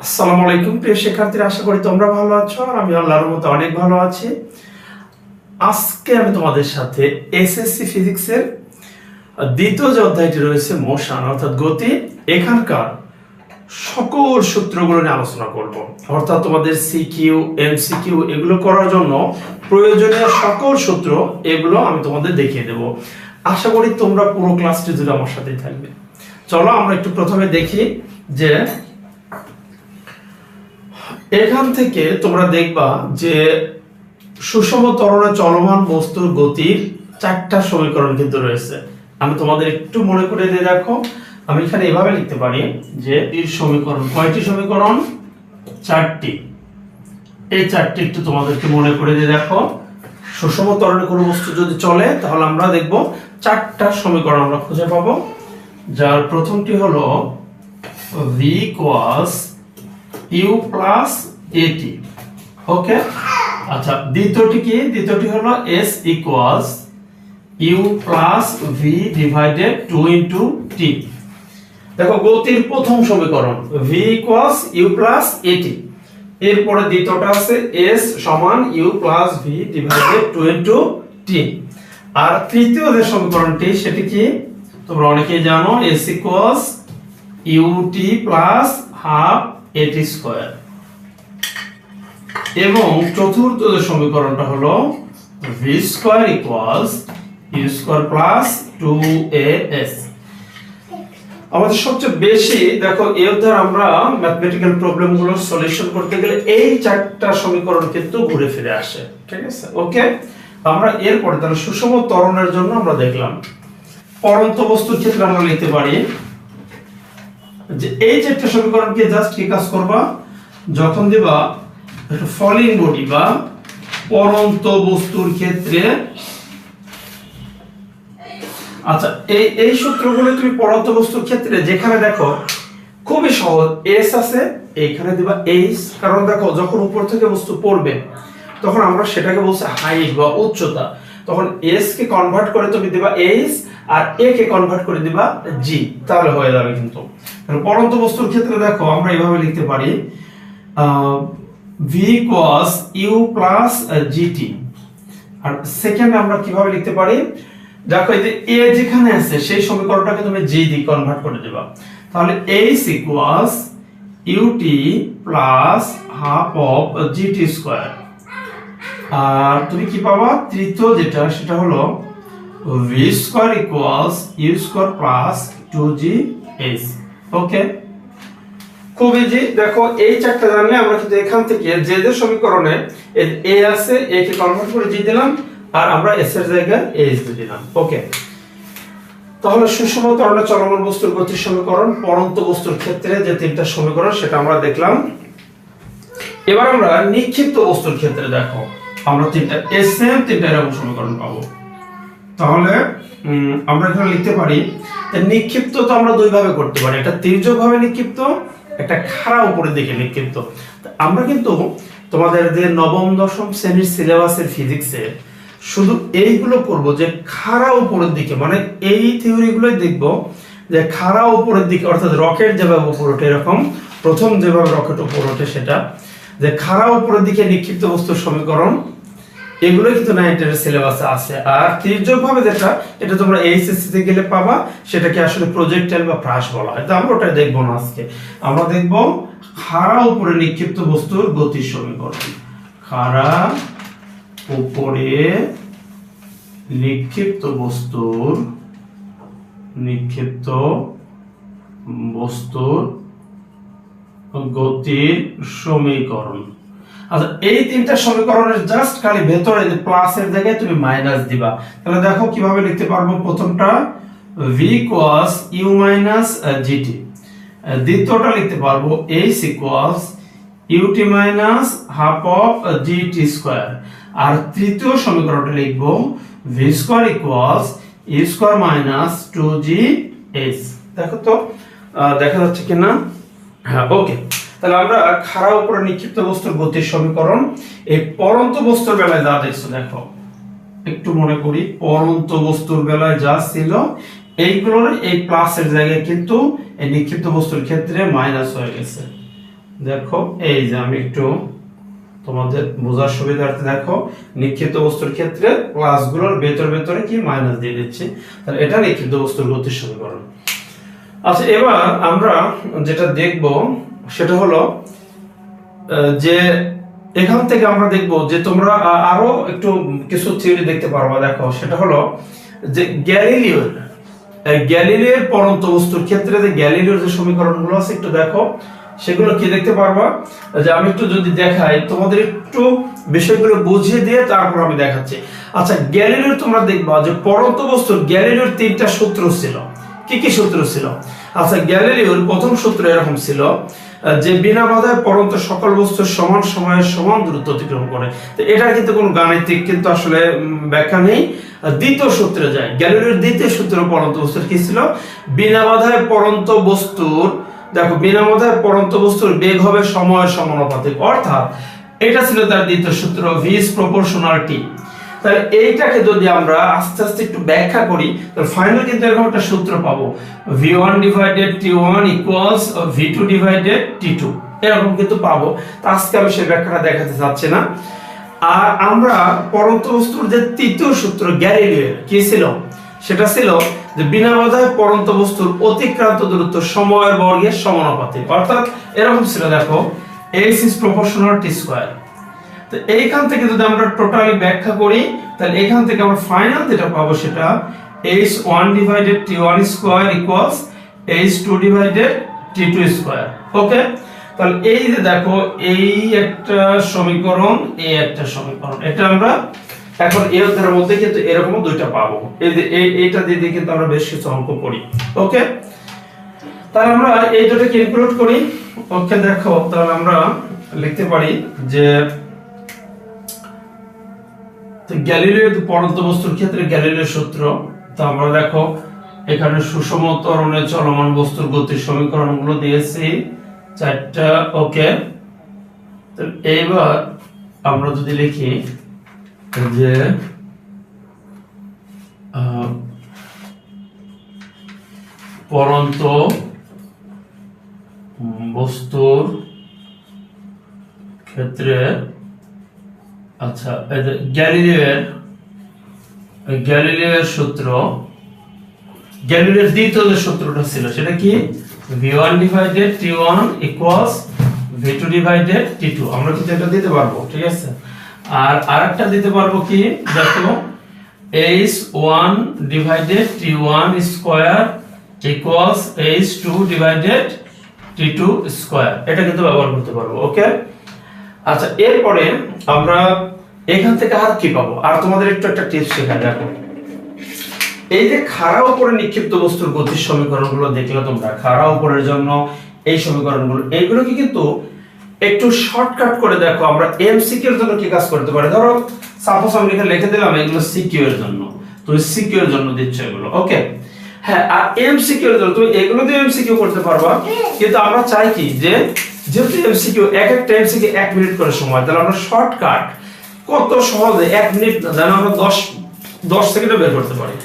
আসসালামু আলাইকুম প্রিয় শিক্ষার্থীরা, আশা করি তোমরা ভালো আছো আর আমি আল্লাহর মতো অনেক ভালো আছি। আজকে আমি তোমাদের সাথে এসএসসি ফিজিক্সের দ্বিতীয় যে অধ্যায়টি রয়েছে মোশন অর্থাৎ গতি, এখানকার সকল সূত্রগুলো নিয়ে আলোচনা করব। অর্থাৎ তোমাদের সিকিউ এমসিকিউ এগুলো করার জন্য প্রয়োজনীয় সকল সূত্র এগুলো আমি তোমাদের দেখিয়ে দেব। আশা করি তোমরা পুরো ক্লাসটি জুড়ে আমার সাথেই থাকবে। চলো আমরা একটু প্রথমে দেখি যে এখান থেকে তোমরা দেখবা যে সুষম ত্বরণে চলমান বস্তুর গতির চারটা সমীকরণ কিন্তু রয়েছে। আমি তোমাদের একটু মনে করে দিয়ে দেখো, আমি এখানে এভাবে লিখতে পারি যে এর সমীকরণ কয়টি সমীকরণ? চারটি। এই চারটি একটু তোমাদেরকে মনে করে দিয়ে দেখো। সুষম ত্বরণে কোনো বস্তু যদি চলে তাহলে আমরা দেখব চারটা সমীকরণ আমরা খুঁজে পাবো, যার প্রথমটি হলো v cos u প্লাস এটি। ওকে, আচ্ছা, দ্বিতীয়টি কি? দ্বিতীয়টি হলো s equals u plus v divided 2 into t। দেখো গতির প্রথম সমীকরণ v ইকুয়ালস u প্লাস এটি, এরপরে দ্বিতীয়টা আছে s সমান u plus v divided 2 into t। আর তৃতীয় যে সমীকরণটি সেটি কি তোমরা অনেকেই জানো, s equals ut plus half এটি স্কয়ার। এবং চতুর্থ যে সমীকরণটা হলো v square equals u square plus 2as। আমাদের সবচেয়ে বেশি দেখো এই অধ্যায়ে আমরা ম্যাথমেটিক্যাল প্রবলেমগুলো সলিউশন করতে গেলে এই চারটা সমীকরণ কিন্তু ঘুরে ফিরে আসে। ঠিক আছে, ওকে। আমরা এরপরে তাহলে সুষম ত্বরণের জন্য আমরা দেখলাম পরন্ত বস্তুর ক্ষেত্রে আমরা লিখতে পারি যে এই চারটা সমীকরণকে জাস্ট কি কাজ করবা, যখন দিবা একটা ফলিং বডি বা পরন্ত বস্তুর ক্ষেত্রে। আচ্ছা, এই সূত্রগুলো তুমি পরন্ত বস্তুর ক্ষেত্রে যেখানে দেখো খুবই সহজ, এস আছে এইখানে দিবা এইচ, কারণ দেখো যখন উপর থেকে বস্তু পড়বে তখন আমরা সেটাকে বলছি হাইট বা উচ্চতা, তখন এস কে কনভার্ট করে তুমি দিবা এইচ আর এ কে কনভার্ট করে দিবা জি, তাহলে হয়ে যাবে। কিন্তু পরন্ত বস্তুর ক্ষেত্রে দেখো আমরা এইভাবে লিখতে পারি v cos u plus gt। আর সেকেন্ড আমরা কিভাবে লিখতে পারি, দেখো এই যে a যেখানে আছে সেই সমীকরণটাকে তুমি g দিয়ে কনভার্ট করে দিবা, তাহলে h equals ut plus half of gt square. আর তুমি কি পাবা তৃতীয় যেটা, সেটা হলো v square equals u square plus 2gh। Okay, খুব ইজি। দেখো এই চারটা জানলে আমরা কিন্তু এখান থেকে যে যে সমীকরণে a আছে a কে কনভার্ট করে g দিলাম আর আমরা s এর জায়গায় h দিয়ে দিলাম। ওকে, তাহলে সুষম ত্বরণে চলমান বস্তুর গতির সমীকরণ, পরন্ত বস্তুর ক্ষেত্রে যে তিনটা সমীকরণ সেটা আমরা দেখলাম। এবার আমরা নিক্ষিপ্ত বস্তুর ক্ষেত্রে দেখো আমরা তিনটা এরকম সমীকরণ পাবো। তাহলে আমরা এখানে লিখতে পারি নিক্ষিপ্ত তো আমরা দুই ভাবে করতে পারি, একটা তির্যক ভাবে নিক্ষিপ্ত, একটা খাড়া উপরের দিকে নিক্ষিপ্ত। আমরা কিন্তু তোমাদের যে নবম দশম শ্রেণীর সিলেবাসের ফিজিক্সে শুধু এইগুলো করব যে খাড়া উপরের দিকে, মানে এই থিওরিগুলোই দেখব যে খাড়া উপরের দিকে, অর্থাৎ রকেট যেভাবে উপর ওঠে এরকম প্রথম যেভাবে রকেট উপর ওঠে সেটা, যে খাড়া উপরের দিকে নিক্ষিপ্ত বস্তুর সমীকরণ, এগুলো কিন্তু 9 এর সিলেবাসে আছে। আর তির্যক ভাবে যেটা, এটা তোমরা এইচএসসি তে গেলে পাবা, সেটাকে আসলে প্রজেক্টাইল বা ফ্রাশ বলা হয়। তো আমরা ওটা দেখব না আজকে, আমরা দেখব খাড়া উপরে নিক্ষিপ্ত বস্তুর গতির সমীকরণ। খাড়া উপরে নিক্ষিপ্ত বস্তুর গতির সমীকরণ। আচ্ছা, এই তিনটা সমীকরণের জাস্ট খালি ভেতরে যে প্লাসের জায়গায় তুমি মাইনাস দিবা। তাহলে দেখো কিভাবে লিখতে পারবো, প্রথমটা v cos u minus gt, দ্বিতীয়টা লিখতে পারবো h equals ut minus half of gt square, আর তৃতীয় সমীকরণটা লিখবো v square equals u square minus 2gh। দেখো তো দেখা যাচ্ছে কিনা? হ্যাঁ, ওকে। তাহলে আমরা খাড়া উপরে নিক্ষিপ্ত বস্তুর গতির সমীকরণ, এই পরন্ত বস্তুর বেলায় যা দেখছো, দেখো একটু মনে করি, পরন্ত বস্তুর বেলায় যা ছিল এইগুলোর এই প্লাসের জায়গায় কিন্তু এই নিক্ষিপ্ত বস্তুর ক্ষেত্রে মাইনাস হয়ে গেছে। দেখো এই যে আমি একটু তোমাদের বোঝার সুবিধার্থে দেখো নিক্ষিপ্ত বস্তুর ক্ষেত্রে প্লাসগুলোর ভেতরে কি মাইনাস দিয়ে দিচ্ছি, তাহলে এটা নিক্ষিপ্ত বস্তুর গতির সমীকরণ। আচ্ছা, এবার আমরা যেটা দেখব সেটা হলো যে এখান থেকে আমরা দেখব যে তোমরা আরো একটু কিছু থিওরি দেখতে পারবা। দেখো সেটা হলো যে গ্যালিলিওর পরন্ত বস্তুর ক্ষেত্রে যে গ্যালিলিওর যে সমীকরণগুলো আছে একটু দেখো, সেগুলো কি দেখতে পারবা যে আমি একটু যদি দেখাই তোমাদের একটু বিষয়গুলো বুঝিয়ে দিয়ে তারপর আমি দেখাচ্ছি। আচ্ছা, গ্যালিলিওর তোমরা দেখবা যে পরন্ত বস্তুর গ্যালিলিওর তিনটা সূত্র ছিল। কি কি সূত্র ছিল? আচ্ছা, গ্যালিলিওর প্রথম সূত্র এরকম ছিল যে বিনা বাধায় পরন্ত সকল বস্তুর সমান সময়ের সমান দূরত্ব অতিক্রম করে। তো এটা কিন্তু কোনো গাণিতিক কিন্তু আসলে ব্যাখ্যা নেই। দ্বিতীয় সূত্রে যায়, গ্যালিলিওর দ্বিতীয় সূত্র পরন্ত বস্তুর কি ছিল? বিনা বাধায় পরন্ত বস্তুর, দেখো বিনা বাধায় পরন্ত বস্তুর বেগ হবে সময়ের সমানুপাতিক, অর্থাৎ এটা ছিল তার দ্বিতীয় সূত্র, v is proportional t। তাহলে এইটাকে যদি আমরা আস্তে আস্তে একটু ব্যাখ্যা করি তাহলে ফাইনাল কিন্তু এরকম একটা সূত্র পাবো, v1 divided t1 equals v2 divided t2, এরকম কিন্তু পাবো। তো আজকে আমি সেই ব্যাখ্যাটা দেখাতে চাচ্ছি না। আর আমরা পরন্ত বস্তুর যে তৃতীয় সূত্র গ্যালিলিওর কি ছিল? সেটা ছিল যে বিনা বাধায় পরন্ত বস্তুর অতিক্রান্ত দূরত্ব সময়ের বর্গের সমানুপাতিক, অর্থাৎ এরকম ছিল। দেখো h is proportional t square। তো এইখান থেকে যদি আমরা টোটালি ব্যাখ্যা করি তাহলে এখান থেকে আমরা ফাইনাল যেটা পাবো সেটা h1 divided t1 square equals h2 divided t2 square। ওকে, তাহলে এই যে দেখো এই একটা সমীকরণ, এই একটা সমীকরণ, এটা আমরা এখন এই অধ্যায়ের মধ্যে কিন্তু এরকম দুইটা পাবো। এই যে এইটা দিয়ে কিন্তু আমরা বেশ কিছু অঙ্ক করি। ওকে, তাহলে আমরা এই দুটোকে ইনক্লুড করি। ওকে, দেখো তাহলে আমরা লিখতে পারি যে গ্যালিলিওর পরন্ত বস্তুর ক্ষেত্রে গ্যালিলিওর সূত্র। তো আমরা দেখো এখানে সুষম ত্বরণে চলমান বস্তুর গতির সমীকরণগুলো দিয়েছি চারটা। ওকে, তো এইবার আমরা যদি লিখি যে পরন্ত বস্তুর ক্ষেত্রে, আচ্ছা গ্যালিলিওর সূত্র, গ্যালিলিওর দ্বিতীয় যে সূত্রটা ছিল সেটা কি? v1 divided t1 equals v2 divided t2। আমরা কিন্তু এটা দিতে পারবো, ঠিক আছে। আর আরেকটা দিতে পারবো কি? দেখো h1 divided t1 square equals h2 divided t2 square, এটা কিন্তু ব্যবহার করতে পারবো। ওকে, আচ্ছা এরপরে আমরা এখান থেকে আর কি পাবো? আর তোমাদের একটু একটা টিপস শেখাই। দেখো এই যে খাড়া উপরে নিক্ষিপ্ত বস্তুর গতির সমীকরণগুলো দেখলে তোমরা, খাড়া উপরের জন্য এই সমীকরণগুলো, এইগুলোকে কিন্তু একটু শর্টকাট করে দেখো আমরা এমসিকিউ এর জন্য কি কাজ করতে পারি। ধরো সাপোজ আমি এখানে লিখে দিলাম এগুলো সিকিউ এর জন্য, তুমি সিকিউ এর জন্য দিচ্ছ এগুলো। ওকে, হ্যাঁ, আর এমসিকিউ এর জন্য তুমি এগুলো দিয়ে এমসিকিউ করতে পারবা, কিন্তু আমরা চাই কি যে যেহেতু এমসিকিউ একটা এমসিকিউ 1 মিনিট করে সময়, তাহলে আমরা শর্টকাট কত সহজে 1 মিনিট যেন আমরা 10 সেকেন্ডে বের করতে পারি।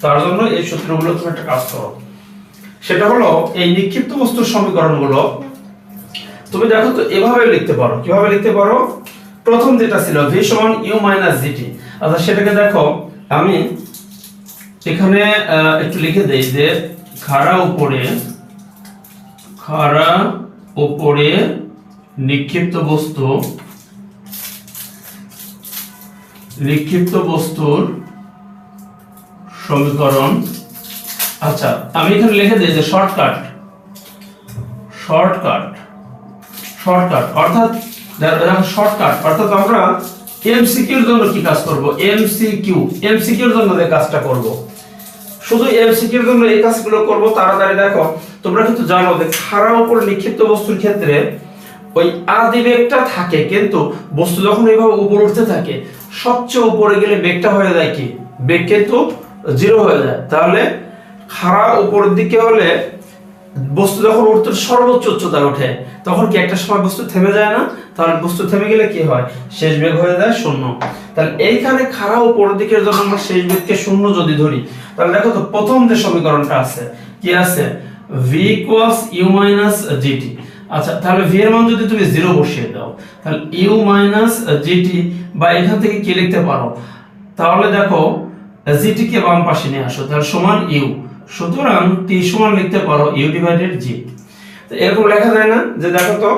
তার জন্য এই সূত্রগুলো তুমি একটা কাজ করো, সেটা হলো এই নিক্ষিপ্ত বস্তুর সমীকরণগুলো তুমি দেখো তো এভাবে লিখতে পারো। কিভাবে লিখতে পারো? প্রথম যেটা ছিল v সমান u minus gt। আচ্ছা সেটাকে দেখো আমি এখানে একটু লিখে দেই যে খাড়া উপরে নিক্ষিপ্ত বস্তুর সমীকরণ। আচ্ছা আমি এখানে লিখে দেই যে শর্টকাট অর্থাৎ আমরা এমসিকিউ এর জন্য কি কাজ করব? এমসিকিউ এর জন্য যে কাজটা করব, শুধু এমসিকিউ এর জন্য এই কাজগুলো করব তাড়াতাড়ি। দেখো তোমরা কিন্তু জানো যে খাড়া উপর নিক্ষিপ্ত বস্তুর ক্ষেত্রে ওই আদি বেগটা থাকে, কিন্তু বস্তু যখন এইভাবে উপরে উঠতে থাকে সবচেয়ে উপরে গেলে বেগটা হয়ে যায় কি? বেগ কিন্তু 0 হয়ে যায়। তাহলে খাড়া উপরের দিকে হলে বস্তু যখন উঠতে সর্বোচ্চ উচ্চতায় ওঠে তখন কি একটা সময় বস্তু থেমে যায় না? তাহলে বস্তু থেমে গেলে কি হয়? শেষ বেগ হয়ে যায় 0। তাহলে এইখানে খাড়া উপরের দিকের জন্য আমরা শেষ বেগকে 0 যদি ধরি, তাহলে দেখো তো প্রথম যে সমীকরণটা আছে কি আছে? v equals u minus gt। আচ্ছা, তাহলে v এর মান যদি তুমি 0 বসিয়ে দাও, তাহলে u মাইনাস gt, বা এখান থেকে কি লিখতে পারো, তাহলে দেখো gt কে বাম পাশে নিয়ে আসো, তাহলে সমান u, সুতরাং t সমান লিখতে পারো u ডিভাইডেড g। তো এরকম লেখা যায় না? যে দেখো তো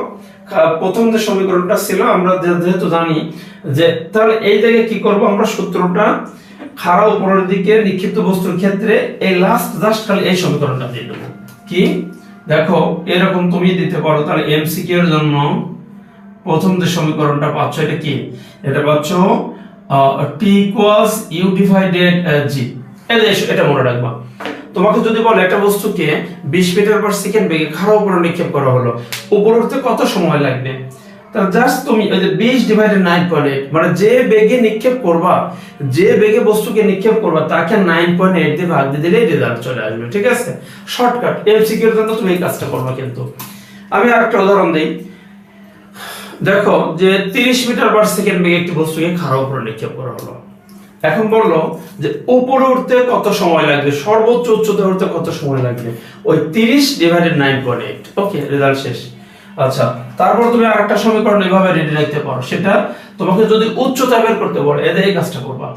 প্রথম যে সমীকরণটা ছিল আমরা যেহেতু জানি যে, তাহলে এই জায়গায় কি করব আমরা, সূত্রটা খাড়া উপরের দিকে নিক্ষিপ্ত বস্তুর ক্ষেত্রে এই লাস্ট জাস্ট খালি এই সমীকরণটা দিয়ে দেবো। কি দেখো এরকম তুমি দিতে পারো। তাহলে এমসিকিউ এর জন্য প্রথম যে সমীকরণটা পাচ্ছ এটা কি, এটা পাচ্ছ t equals u divided g। এটা মনে রাখবা। তোমাকে যদি বলে একটা বস্তুকে 20 মিটার পার সেকেন্ড বেগে খাড়া উপরে নিক্ষেপ করা হলো, উপরে উঠতে কত সময় লাগবে, তাহলে জাস্ট তুমি ওই যে 20 ডিভাইডেড 9.8, মানে যে বেগে নিক্ষেপ করবা, যে বেগে বস্তুকে নিক্ষেপ করবা তাকে 9.8 দিয়ে ভাগ দিয়ে দিলেই রেজাল্ট চলে আসবে। ঠিক আছে, শর্টকাট। এমসিকিউ এর জন্য তুমি এই কাজটা করবা। কিন্তু আমি আরেকটা উদাহরণ দেই। দেখো যে 30 মিটার পার সেকেন্ড বেগে একটি বস্তুকে খাড়া উপরে নিক্ষেপ করা হলো। এখন বললো যে উপরে উঠতে কত সময় লাগবে, সর্বোচ্চ উচ্চতা উঠতে কত সময় লাগবে, ওই 30 ডিভাইডেড 9.8। ওকে, রেজাল্ট শেষ। আচ্ছা, তারপর তুমি আরেকটা সমীকরণ এভাবে রেডি রাখতে পারো। সেটা তোমাকে যদি উচ্চতা বের করতে বলে, এই কাজটা করবা,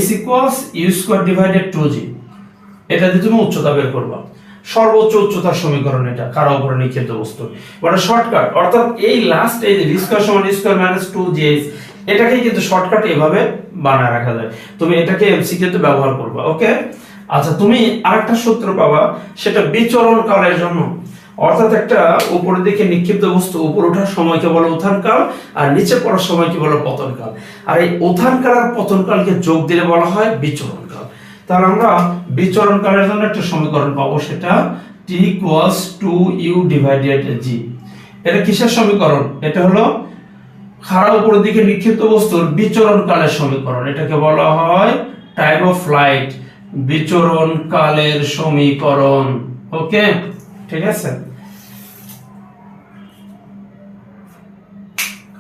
h equals u square divided 2g। এটা দিয়ে তুমি উচ্চতা বের করবা, সর্বোচ্চ উচ্চতার সমীকরণ এটা খাড়া উপরে নিক্ষিপ্ত বস্তু, মানে শর্টকাট। অর্থাৎ এই লাস্ট এই যে v স্কয়ার সমান u স্কয়ার মাইনাস 2gh, এটাকেই কিন্তু শর্টকাট এভাবে বানায় রাখা যায়। তুমি এটাকে এমসিকিউ তে ব্যবহার করবা। ওকে, আচ্ছা, তুমি আরেকটা সূত্র পাবা, সেটা বিচরণ কালের জন্য। অর্থাৎ একটা উপরের দিকে নিক্ষিপ্ত বস্তু উপরে ওঠার সময়কে বলে উত্থান কাল, আর নিচে পড়ার সময়কে বলে পতন কাল। আর এই উত্থান কাল আর পতন কালকে যোগ দিলে বলা হয় বিচরণ কাল। তাহলে আমরা বিচরণ কালের জন্য একটা সমীকরণ পাবো, সেটা t equals 2u divided g। এটা কিসের সমীকরণ? এটা হলো খাড়া উপরের দিকে নিক্ষিপ্ত বস্তুর বিচরণ কালের সমীকরণ। এটাকে বলা হয় টাইম অফ ফ্লাইট, বিচরণ কালের সমীকরণ। ওকে, ঠিক আছে।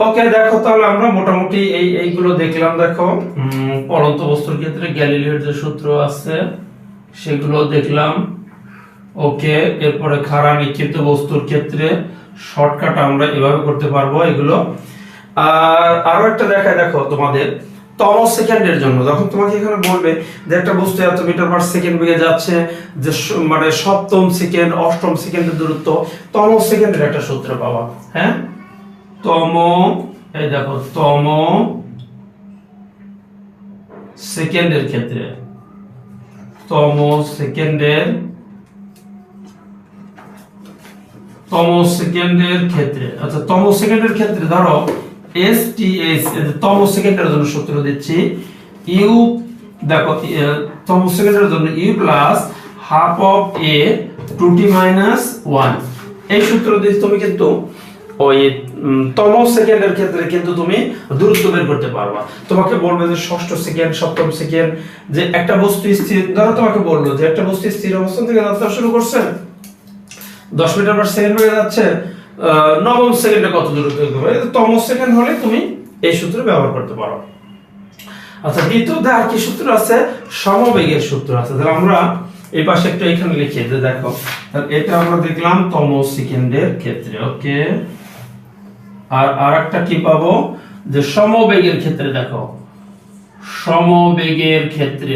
ওকে, দেখো তাহলে আমরা মোটামুটি এইগুলো দেখলাম। দেখো পড়ন্ত বস্তুর ক্ষেত্রে গ্যালিলিওর যে সূত্র আছে সেগুলো দেখলাম। ওকে, এরপরে খাড়া নিক্ষিপ্ত বস্তুর ক্ষেত্রে শর্টকাট আমরা এভাবে করতে পারবো এগুলো। আর আরো একটা দেখায়, দেখো তোমাদের তম সেকেন্ডের জন্য যখন তোমাকে এখানে বলবে যে একটা বস্তু এত মিটার পার সেকেন্ড বেগে যাচ্ছে, যে মানে সপ্তম সেকেন্ড অষ্টম সেকেন্ডের দূরত্ব, তম সেকেন্ডের একটা সূত্র পাওয়া। হ্যাঁ, তম, এই দেখো তম সেকেন্ডের ক্ষেত্রে, তম সেকেন্ডের ক্ষেত্রে, আচ্ছা তম সেকেন্ডের ক্ষেত্রে ধরো STH, তম সেকেন্ডের জন্য সূত্র দিচ্ছি, u দেখো তম সেকেন্ডের জন্য u plus half of a 2t minus 1। এই সূত্র দিয়ে তুমি কিন্তু ওই তম সেকেন্ডের ক্ষেত্রে কিন্তু তুমি দূরত্ব বের করতে পারবা। তোমাকে বলবে যে ষষ্ঠ সেকেন্ড, সপ্তম সেকেন্ড, যে একটা বস্তু স্থির, ধরো তোমাকে বললো যে একটা বস্তু স্থির অবস্থান থেকে যাত্রা শুরু করছে, 10 মিটার পার সেকেন্ড হয়ে যাচ্ছে, নবম সেকেন্ডে কত দূরত্ব হবে, তম সেকেন্ড হলে তুমি এই সূত্র ব্যবহার করতে পারো। আচ্ছা, দ্বিতীয়তে আর কি সূত্র আছে? সমবেগের সূত্র আছে। তাহলে আমরা এই পাশে একটা এখানে লিখি, যে দেখো তাহলে এটা আমরা দেখলাম তম সেকেন্ডের ক্ষেত্রে। ওকে, আর আরেকটা কি পাবো, যে সমবেগের ক্ষেত্রে। দেখো সমবেগের ক্ষেত্রে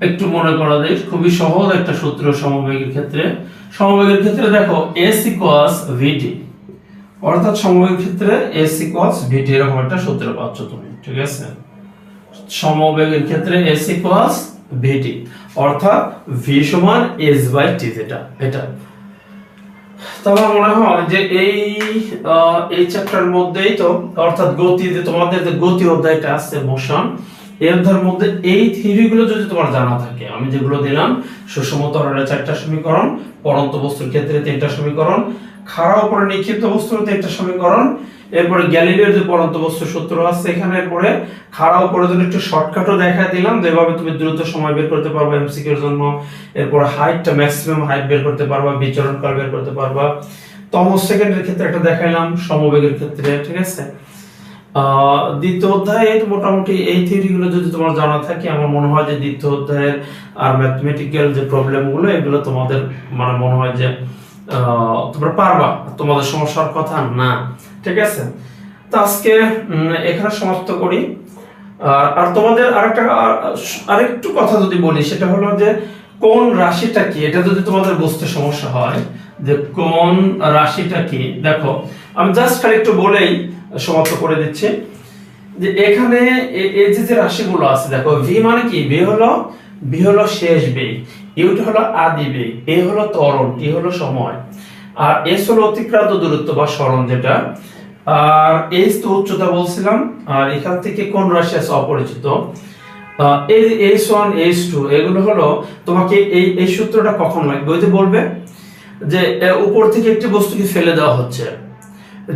একটু মনে করা যায়, খুবই সহজ একটা সূত্র সমবেগের ক্ষেত্রে। দেখো s ইকুয়ালস vt, অর্থাৎ সমবেগের ক্ষেত্রে s ইকুয়ালস vt, এরকম একটা সূত্র পাচ্ছ তুমি। ঠিক আছে, সমবেগের ক্ষেত্রে s ইকুয়ালস vt, অর্থাৎ v সমান s বাই t, যেটা এটা। তাহলে মনে হয় যে এই চ্যাপ্টার মধ্যেই তো, অর্থাৎ গতি, যে তোমাদের যে গতি অধ্যায়টা আছে মোশন, এই অধ্যায়ের মধ্যে এই থিওরিগুলো যদি তোমার জানা থাকে, আমি যেগুলো দিলাম, সুষম ত্বরণের 4টা সমীকরণ, পড়ন্ত বস্তুর ক্ষেত্রে 3টা সমীকরণ, খাড়া উপরে নিক্ষিপ্ত বস্তুর 3টা সমীকরণ, এরপরে গ্যালিলিওর যে পড়ন্ত বস্তুর সূত্র আছে এখানে, এরপরে খাড়া উপরের জন্য একটু শর্টকাটও দেখায় দিলাম, যেভাবে তুমি দ্রুত সময় বের করতে পারবে এমসিকিউ এর জন্য। এরপর হাইটটা, ম্যাক্সিমাম হাইট বের করতে পারবা, বিচরণ কাল বের করতে পারবা। তম সেকেন্ডের ক্ষেত্রে একটা দেখাইলাম, সমবেগের ক্ষেত্রে। ঠিক আছে, দ্বিতীয় অধ্যায়ের মোটামুটি এই থিওরিগুলো যদি তোমার জানা থাকে, আমার মনে হয় যে দ্বিতীয় অধ্যায়ের আর ম্যাথমেটিক্যাল যে প্রবলেমগুলো এগুলো তোমাদের মানে মনে হয় যে তোমরা পারবা, তোমাদের সমস্যার কথা না। ঠিক আছে, তো আজকে এখানে সমাপ্ত করি। আর তোমাদের আরেকটু কথা যদি বলি, সেটা হলো যে কোন রাশিটা কি, এটা যদি তোমাদের বুঝতে সমস্যা হয় যে কোন রাশিটা কি, দেখো আমি জাস্ট খালি একটু বলেই সমাপ্ত করে দিচ্ছি যে এখানে এই যে রাশিগুলো আছে, দেখো ভি মানে কি, ভি হলো শেষ বেগ, ইউটা হলো আদি বেগ, এ হলো ত্বরণ, টি হলো সময়, আর এস হলো অতিক্রান্ত দূরত্ব বা সরণ যেটা, আর এইচ তো উচ্চতা বলছিলাম। আর এখান থেকে কোন রাশি আছে অপরিচিত, এই H1 H2 এগুলো হলো তোমাকে এই সূত্রটা কখন লাগবে, ওই যে বলবে যে উপর থেকে একটি বস্তুকে ফেলে দেওয়া হচ্ছে,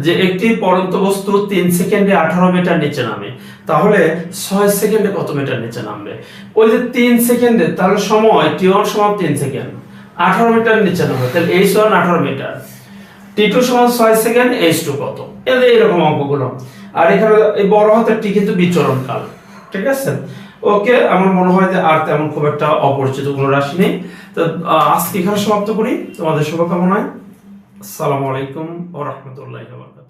যে একটি পড়ন্ত বস্তু 3 সেকেন্ডে 18 মিটার নিচে নামে, তাহলে 6 সেকেন্ডে কত মিটার নিচে নামবে? ওই যে 3 সেকেন্ডে, তাহলে সময় t1 সমান 3 সেকেন্ড, 18 মিটার নিচে নামবে, তাহলে h1 18 মিটার, t2 সমান 6 সেকেন্ড, h2 কত? এরকম অঙ্কগুলো। আর এখানে এই বড় হাতের টি কিন্তু বিচরণ কাল। ঠিক আছে, ওকে, আমার মনে হয় যে আর তেমন খুব একটা অপরিচিত কোনো রাশি নেই। তো আজকে এখানে সমাপ্ত করি, তোমাদের শুভকামনায়। আসসালামু আলাইকুম ওয়া রাহমাতুল্লাহি ওয়া বারাকাতুহু।